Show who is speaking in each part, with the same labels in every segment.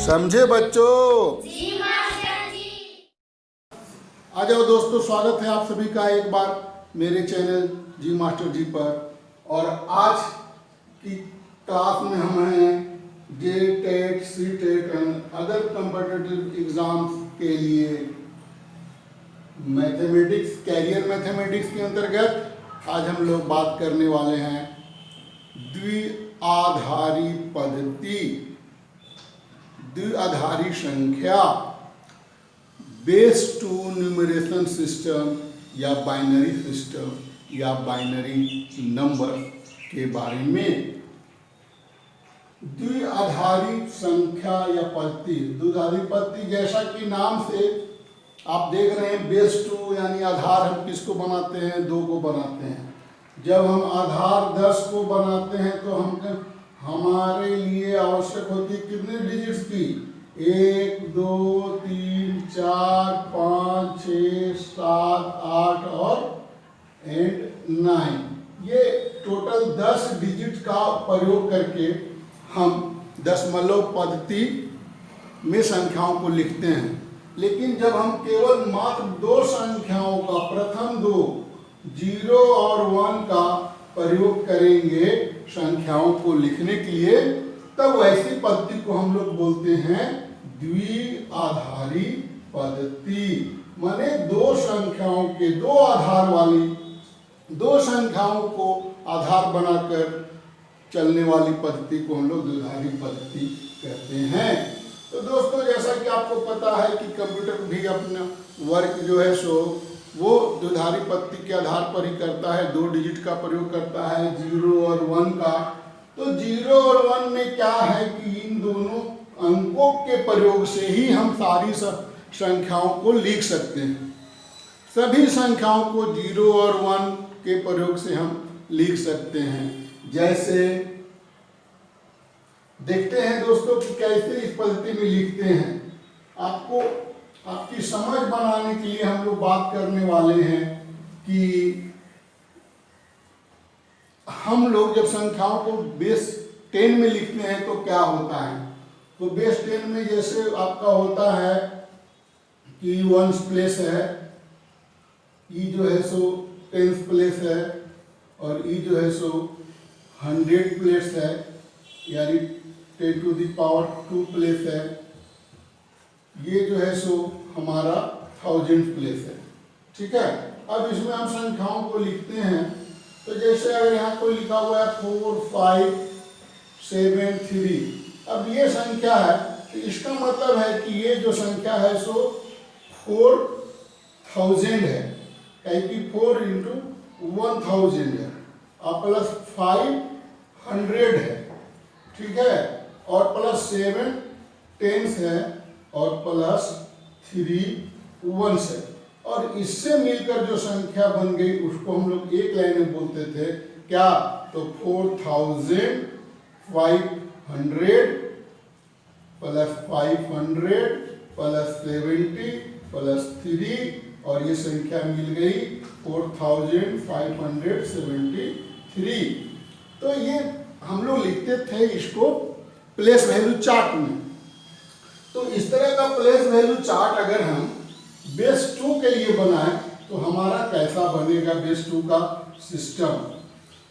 Speaker 1: समझे बच्चों?
Speaker 2: जी मास्टर जी।
Speaker 1: आ जाओ दोस्तों, स्वागत है आप सभी का एक बार मेरे चैनल जी मास्टर जी पर। और आज की क्लास में हम हैं J TET, C TET and other competitive exams के लिए मैथमेटिक्स, कैरियर मैथमेटिक्स के अंतर्गत आज हम लोग बात करने वाले हैं द्विआधारी पद्धति, द्विआधारी संख्या, बेस टू न्यूमरेशन सिस्टम या बाइनरी सिस्टम या बाइनरी नंबर के बारे में। द्विआधारी संख्या या पद्धति, द्विआधारी पद्धति जैसा कि नाम से आप देख रहे हैं, बेस टू यानी आधार हम किसको बनाते हैं? 2 को बनाते हैं। जब हम आधार 10 को बनाते हैं तो हम हमारे लिए आवश्यक होती है कितने डिजिट्स की? 1 2 3 4 5 6 7 8 और 9। ये टोटल 10 डिजिट का प्रयोग करके हम दशमलव पद्धति में संख्याओं को लिखते हैं। लेकिन जब हम केवल मात्र 2 संख्याओं का, प्रथम 2 0 और 1 का प्रयोग करेंगे संख्याओं को लिखने के लिए, तब ऐसी पद्धति को हम लोग बोलते हैं द्विआधारी पद्धति। माने 2 संख्याओं के 2 आधार वाली, 2 संख्याओं को आधार बनाकर चलने वाली पद्धति को हम लोग द्विआधारी पद्धति कहते हैं। तो दोस्तों, जैसा कि आपको पता है कि कंप्यूटर भी अपना वर्क जो है सो वो द्विआधारी पद्धति के आधार पर ही करता है। 2 डिजिट का प्रयोग करता है, 0 और 1 का। तो 0 और 1 में क्या है कि इन दोनों अंकों के प्रयोग से ही हम सारी संख्याओं को लिख सकते हैं। सभी संख्याओं को 0 और 1 के प्रयोग से हम लिख सकते हैं। जैसे देखते हैं दोस्तों कि कैसे इस पद्धति में लिखते हैं। आपको आपकी समझ बनाने के लिए हम लोग बात करने वाले हैं कि हम लोग जब संख्याओं को बेस 10 में लिखते हैं तो क्या होता है। तो बेस 10 में जैसे आपका होता है कि 1 प्लेस है, ई जो है सो 10 प्लेस है, और ई जो है सो 100 प्लेस है, यानी 10 टू द पावर 2 प्लेस है। ये जो है सो हमारा 1000 प्लेस है। ठीक है। अब इसमें हम संख्याओं को लिखते हैं। तो जैसे अगर यहाँ कोई लिखा हुआ है 4 5 7 3, अब ये संख्या है तो इसका मतलब है कि ये जो संख्या है सो 4000 है, क्योंकि 4 इंटू 1000 है, और प्लस 500 है। ठीक है। और प्लस 7 टेंस है, और प्लस 3 वंस है। और इससे मिलकर जो संख्या बन गई उसको हम लोग एक लाइन में बोलते थे क्या? तो 4500 प्लस 500 प्लस 70 प्लस 3, और ये संख्या मिल गई 4573। तो ये हम लोग लिखते थे इसको प्लेस वैल्यू चार्ट में। तो इस तरह का प्लेस वैल्यू चार्ट अगर हम बेस 2 के लिए बनाएं तो हमारा कैसा बनेगा बेस 2 का सिस्टम।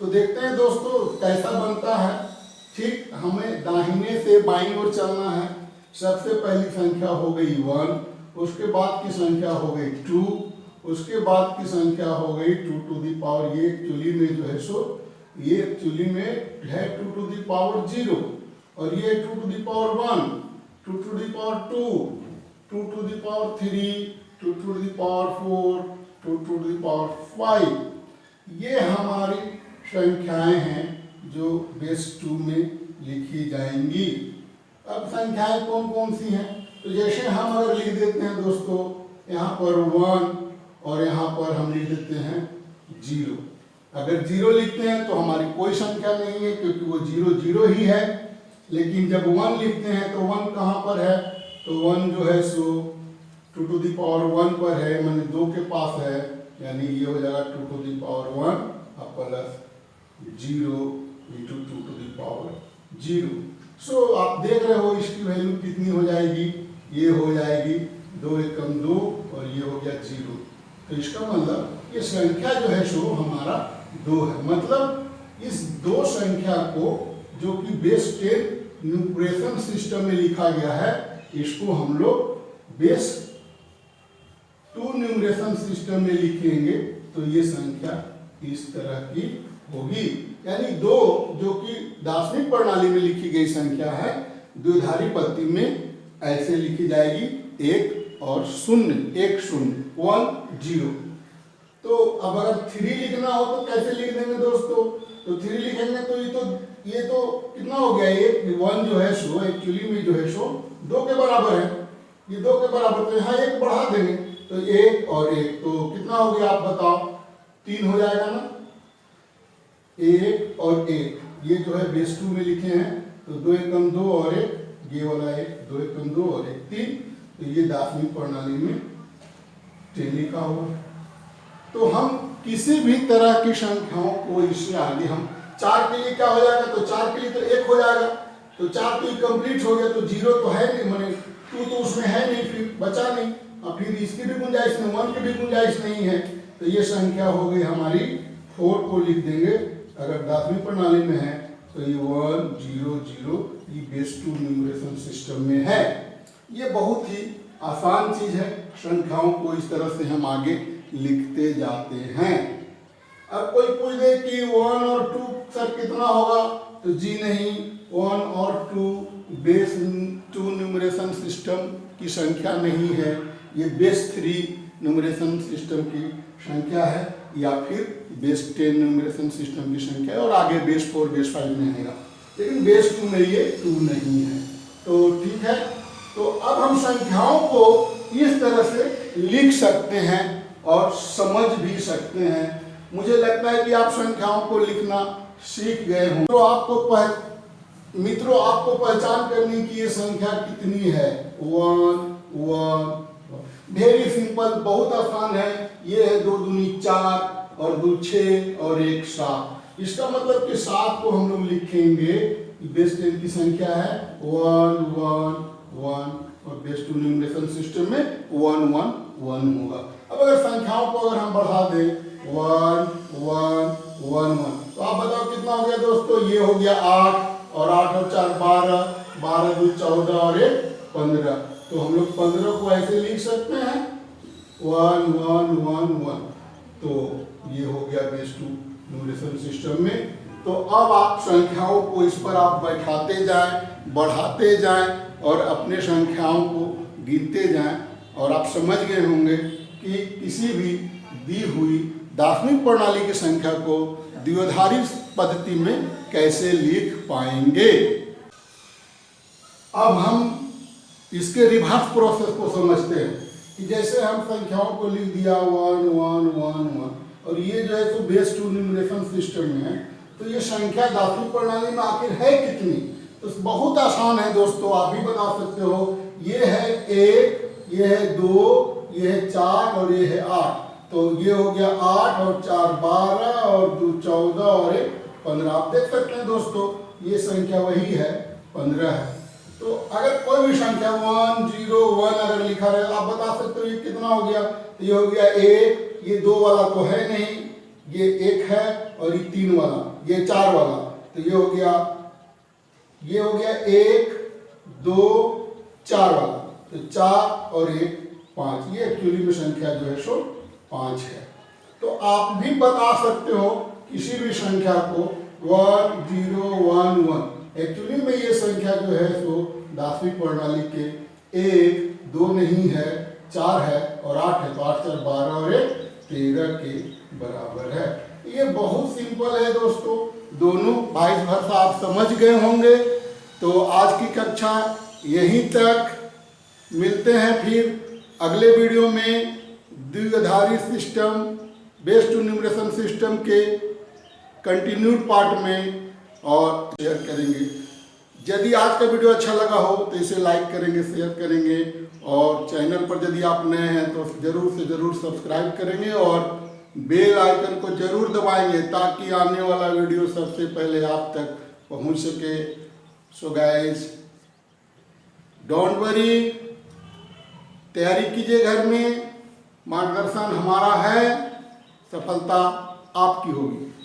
Speaker 1: तो देखते हैं दोस्तों कैसा बनता है। ठीक, हमें दाहिने से बाईं ओर चलना है। सबसे पहली संख्या हो गई 1, उसके बाद की संख्या हो गई 2, उसके बाद की संख्या हो गई 2 टू दी पावर, ये एक्चुअली में जो है सो ये एक्चुअली में है 2 टू दी पावर 0, और ये 2 to the power 1, 2 to the power 2, 2 to the power 3, 2 to the power 4, 2 to the power 5। ये हमारी संख्याएं हैं जो बेस 2 में लिखी जाएंगी। अब संख्याएं कौन कौन सी हैं? तो जैसे हम अगर लिख देते हैं दोस्तों यहाँ पर 1, और यहाँ पर हम लिख देते हैं 0। अगर 0 लिखते हैं तो हमारी कोई संख्या नहीं है, क्योंकि वो 0 0 ही है। लेकिन जब 1 लिखते हैं तो 1 कहाँ पर है? तो 1 जो है सो 2 टू दी पावर 1 पर है, माने 2 के पास है, यानी ये हो जाएगा 2 to the power 1 plus 0 into 2 to the power 0। So आप देख रहे हो इसकी वैल्यू कितनी हो जाएगी, ये हो जाएगी 2 एकम 2 और ये हो गया 0। तो इसका मतलब ये संख्या जो है सो हमारा 2 है। मतलब इस दो संख्या को जो कि बेस 10 न्यूमरेशन सिस्टम में लिखा गया है, इसको हम लोग बेस 2 न्यूमरेशन सिस्टम में लिखेंगे तो ये संख्या इस तरह की होगी। यानी 2 जो कि दार्शनिक प्रणाली में लिखी गई संख्या है, द्विधारी पत्ती में ऐसे लिखी जाएगी 1 और 0, 1 0 1 0। तो अब अगर 3 लिखना हो तो कैसे लिख देंगे दोस्तों? तो 3 लिखेंगे तो ये तो कितना हो गया, 1 जो है सो एक्चुअली में जो है सो 2 के बराबर है, ये 2 के बराबर, तो यहाँ 1 बढ़ा देंगे तो 1 और 1 तो कितना हो गया आप बताओ, 3 हो जाएगा ना। 1 और 1 ये जो है बेस 2 में लिखे हैं तो 2 एकम 2 और 1, ये वाला 1 2 एकम 2 और 1 3, तो ये दार्शनिक प्रणाली में 10 लिखा हुआ। तो हम किसी भी तरह की संख्याओं को इससे आगे हम 4 के लिए क्या हो जाएगा, तो 4 के लिए तो 1 हो जाएगा, तो 4 तो कंप्लीट हो गया, तो 0 तो है नहीं, माने 2 तो उसमें है नहीं, फिर बचा नहीं, और फिर इसकी भी गुंजाइश नहीं, 1 की भी गुंजाइश नहीं है, तो ये संख्या हो गई हमारी 4 को लिख देंगे। अगर दार्शनिक प्रणाली में है तो ये 1 0 0 ये बेस 2 न्यूमरेशन सिस्टम में है। ये बहुत ही आसान चीज है, संख्याओं को इस तरह से हम आगे लिखते जाते हैं। अब कोई पूछ दे कि 1 और 2 सर कितना होगा, तो जी नहीं, 1 और 2 बेस 2 न्यूमरेशन सिस्टम की संख्या नहीं है, ये बेस 3 न्यूमरेशन सिस्टम की संख्या है, या फिर बेस 10 न्यूमरेशन सिस्टम की संख्या है, और आगे बेस 4 बेस 5 में आएगा, लेकिन बेस 2 में ये 2 नहीं है। तो ठीक है, तो अब हम संख्याओं को इस तरह से लिख सकते हैं और समझ भी सकते हैं। मुझे लगता है कि आप संख्याओं को लिखना सीख गए हों। तो मित्रों आपको पहचान करनी कि ये संख्या कितनी है, 1 1, वेरी सिंपल, बहुत आसान है। ये है 2 दूनी 4 और 2 6 और 1 7। इसका मतलब कि 7 को हम लोग लिखेंगे, बेस 10 की संख्या है 1 1 1, और बेस 2 न्यूमरेशन सिस्टम में 1 1 1 होगा। अब अगर संख्याओं को अगर हम बढ़ा दें 1 1 1 1, तो आप बताओ कितना हो गया दोस्तों, ये हो गया 8 और 8 और 4 12, 12 2 14 और 1 15। तो हम लोग 15 को ऐसे लिख सकते हैं 1 1 1 1। तो ये हो गया बेस 2 न्यूमरेशन सिस्टम में। तो अब आप संख्याओं को इस पर आप बैठाते जाएं, बढ़ाते जाएं और अपने संख्याओं को गिनते जाएं, और आप समझ गए होंगे कि किसी भी दी हुई दार्शनिक प्रणाली की संख्या को द्विआधारी पद्धति में कैसे लिख पाएंगे। अब हम इसके रिवर्स प्रोसेस को समझते हैं कि जैसे हम संख्याओं को लिख दिया 1 1 1 1, और ये जो है तो बेस 2 न्यूमरेशन सिस्टम में है, तो ये संख्या दार्शनिक प्रणाली में आखिर है कितनी? तो बहुत आसान है दोस्तों, आप भी बता सकते हो। ये है 1, ये है 2, ये है 4 और ये है 8। तो ये हो गया 8 और 4 12 और 2 14 और 1 15। आप देख सकते हैं दोस्तों, ये संख्या वही है, 15 है। तो अगर कोई भी संख्या 1 0 1 अगर लिखा रहे, आप बता सकते हो ये कितना हो गया। तो ये हो गया 1, ये 2 वाला तो है नहीं, ये 1 है, और ये 3 वाला, ये 4 वाला, तो ये हो गया 1 2 4 वाला, तो 4 और 1 5। ये एक्चुअली में संख्या जो है सो 5 है। तो आप भी बता सकते हो किसी भी संख्या को 1 0 1 1। एक्चुअली में ये संख्या जो है सो दार्शनिक प्रणाली के 1 2 नहीं है, 4 है और 8 है, तो 8 4 12 और 1 13 के बराबर है। ये बहुत सिंपल है दोस्तों, दोनों वाइस वर्सा आप समझ गए होंगे। तो आज की कक्षा यहीं तक, मिलते हैं फिर अगले वीडियो में द्विआधारी सिस्टम बेस 2 न्यूमरेशन सिस्टम के कंटिन्यूड पार्ट में, और शेयर करेंगे। यदि आज का वीडियो अच्छा लगा हो तो इसे लाइक करेंगे, शेयर करेंगे, और चैनल पर यदि आप नए हैं तो जरूर से जरूर सब्सक्राइब करेंगे और बेल आइकन को जरूर दबाएंगे, ताकि आने वाला वीडियो सबसे पहले आप तक पहुंच सके। सो गाइस डोंट वरी, तैयारी कीजिए घर में, मार्गदर्शन हमारा है, सफलता आपकी होगी।